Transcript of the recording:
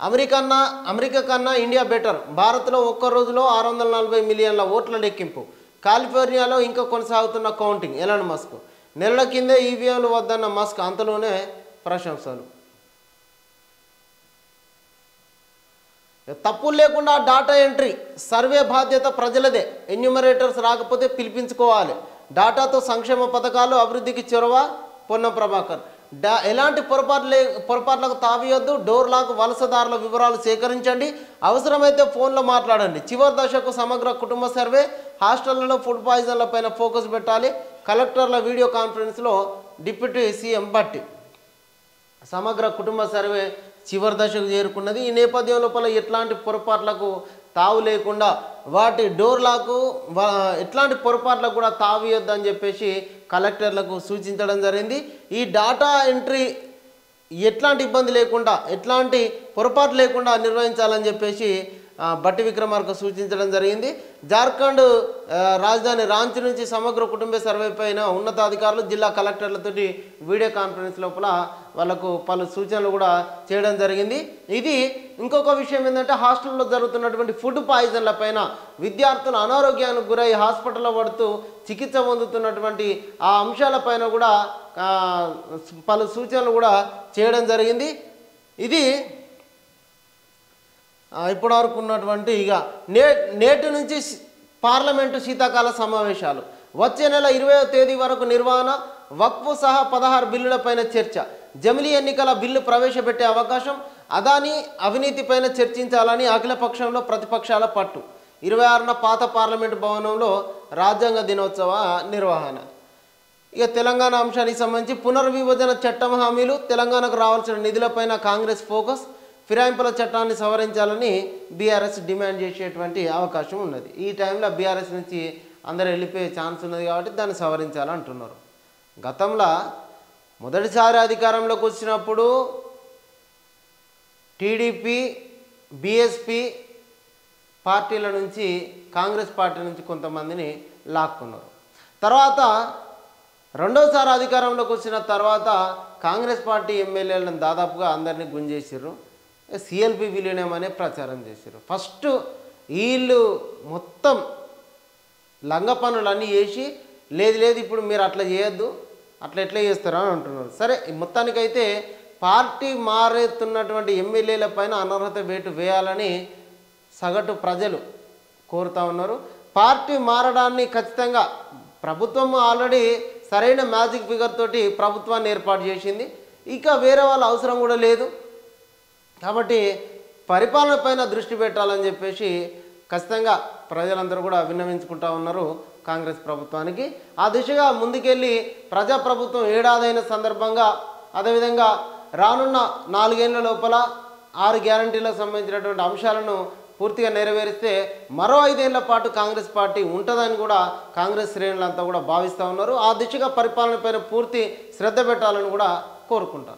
America కన్నా India better. భారత్లో ఒక్క రోజులో 640 మిలియన్ల ఓట్ల లెక్కింపు. కాలిఫోర్నియాలో ఇంకా కొనసాగుతున్న కౌంటింగ్. ఎలాన్ మస్క్ నెలల కిందే ఈవీఎంలు వద్దన్న మస్క్ అంతలోనే ప్రశంసలు. తప్పులు లేకుండా డాటా ఎంట్రీ సర్వే బాధ్యత ప్రజలదే. ఎన్యూమరేటర్స్ రాకపోతే పిలిపించుకోవాలి. డాటాతో సంక్షేమ పథకాలు అభివృద్ధికి చొరవ. పొన్నం ప్రభాకర్. ఎలాంటి పొరపాట్లకు తావియొద్దు. డోర్ లాక్ వలసదారుల వివరాలు సేకరించండి. అవసరమైతే ఫోన్లో మాట్లాడండి. చివరి దశకు సమగ్ర కుటుంబ సర్వే. హాస్టళ్లలో ఫుడ్ పాయిజన్లపైన ఫోకస్ పెట్టాలి. కలెక్టర్ల వీడియో కాన్ఫరెన్స్లో డిప్యూటీ సీఎం భట్టి. సమగ్ర కుటుంబ సర్వే చివరి దశకు చేరుకున్నది. ఈ నేపథ్యం లోపల ఎట్లాంటి పొరపాట్లకు తావు లేకుండా వాటి డోర్లకు ఎట్లాంటి పొరపాట్లకు కూడా తావియొద్దని చెప్పేసి కలెక్టర్లకు సూచించడం జరిగింది. ఈ డాటా ఎంట్రీ ఎట్లాంటి ఇబ్బంది లేకుండా ఎట్లాంటి పొరపాటు లేకుండా నిర్వహించాలని చెప్పేసి భట్టి విక్రమార్క సూచించడం జరిగింది. జార్ఖండ్ రాజధాని రాంచీ నుంచి సమగ్ర కుటుంబ సర్వే పైన ఉన్నతాధికారులు జిల్లా కలెక్టర్లతోటి వీడియో కాన్ఫరెన్స్ లోపల వాళ్ళకు పలు సూచనలు కూడా చేయడం జరిగింది. ఇది ఇంకొక విషయం ఏంటంటే హాస్టల్లో జరుగుతున్నటువంటి ఫుడ్ పాయిజన్ల పైన విద్యార్థులు అనారోగ్యానికి గురై హాస్పిటల్లో పడుతూ చికిత్స పొందుతున్నటువంటి ఆ అంశాలపైన కూడా పలు సూచనలు కూడా చేయడం జరిగింది. ఇది ఇప్పటివరకు ఉన్నటువంటి ఇక నేటి నుంచి పార్లమెంటు శీతాకాల సమావేశాలు. వచ్చే నెల 20వ తేదీ వరకు నిర్వహణ. వక్ఫ్ సహా 16 బిల్లులపైన చర్చ. జమిలీ ఎన్నికల బిల్లు ప్రవేశపెట్టే అవకాశం. అదానీ అవినీతిపైన చర్చించాలని అఖిలపక్షంలో ప్రతిపక్షాల పట్టు. 26న పాత పార్లమెంటు భవనంలో రాజ్యాంగ దినోత్సవ నిర్వహణ. ఇక తెలంగాణ అంశానికి సంబంధించి పునర్విభజన చట్టం హామీలు. తెలంగాణకు రావాల్సిన నిధులపైన కాంగ్రెస్ ఫోకస్. ఫిరాయింపుల చట్టాన్ని సవరించాలని బీఆర్ఎస్ డిమాండ్ చేసేటువంటి అవకాశం ఉన్నది. ఈ టైంలో బీఆర్ఎస్ నుంచి అందరూ వెళ్ళిపోయే ఛాన్స్ ఉన్నది కాబట్టి దాన్ని సవరించాలంటున్నారు. గతంలో మొదటిసారి అధికారంలోకి వచ్చినప్పుడు టీడీపీ బీఎస్పీ పార్టీల నుంచి కాంగ్రెస్ పార్టీ నుంచి కొంతమందిని లాక్కున్నారు. తర్వాత రెండోసారి అధికారంలోకి వచ్చిన తర్వాత కాంగ్రెస్ పార్టీ ఎమ్మెల్యేలను దాదాపుగా అందరినీ గుంజేసారు. సిఎల్పి విలీనం అనే ప్రచారం చేశారు. ఫస్ట్ వీళ్ళు మొత్తం లంగ పనులన్నీ చేసి లేదు ఇప్పుడు మీరు అట్లా చేయొద్దు, అట్లా ఎట్లా చేస్తారా అని అంటున్నారు. సరే మొత్తానికైతే పార్టీ మారుతున్నటువంటి ఎమ్మెల్యేల పైన అనర్హత వేటు వేయాలని సగటు ప్రజలు కోరుతూ ఉన్నారు. పార్టీ మారడాన్ని ఖచ్చితంగా ప్రభుత్వం ఆల్రెడీ సరైన మ్యాజిక్ ఫిగర్ తోటి ప్రభుత్వాన్ని ఏర్పాటు చేసింది. ఇక వేరే వాళ్ళ అవసరం కూడా లేదు. కాబట్టి పరిపాలన పైన దృష్టి పెట్టాలని చెప్పేసి ఖచ్చితంగా ప్రజలందరూ కూడా విన్నవించుకుంటూ ఉన్నారు కాంగ్రెస్ ప్రభుత్వానికి. ఆ దిశగా ముందుకెళ్ళి ప్రజాప్రభుత్వం ఏడాదైన సందర్భంగా అదేవిధంగా రానున్న 4 ఏళ్ల లోపల 6 గ్యారంటీలకు సంబంధించినటువంటి అంశాలను పూర్తిగా నెరవేరిస్తే మరో 5 ఏళ్ల పాటు కాంగ్రెస్ పార్టీ ఉంటుందని కూడా కాంగ్రెస్ శ్రేణులంతా కూడా భావిస్తూ ఉన్నారు. ఆ దిశగా పరిపాలన పైన పూర్తి శ్రద్ధ పెట్టాలని కూడా కోరుకుంటారు.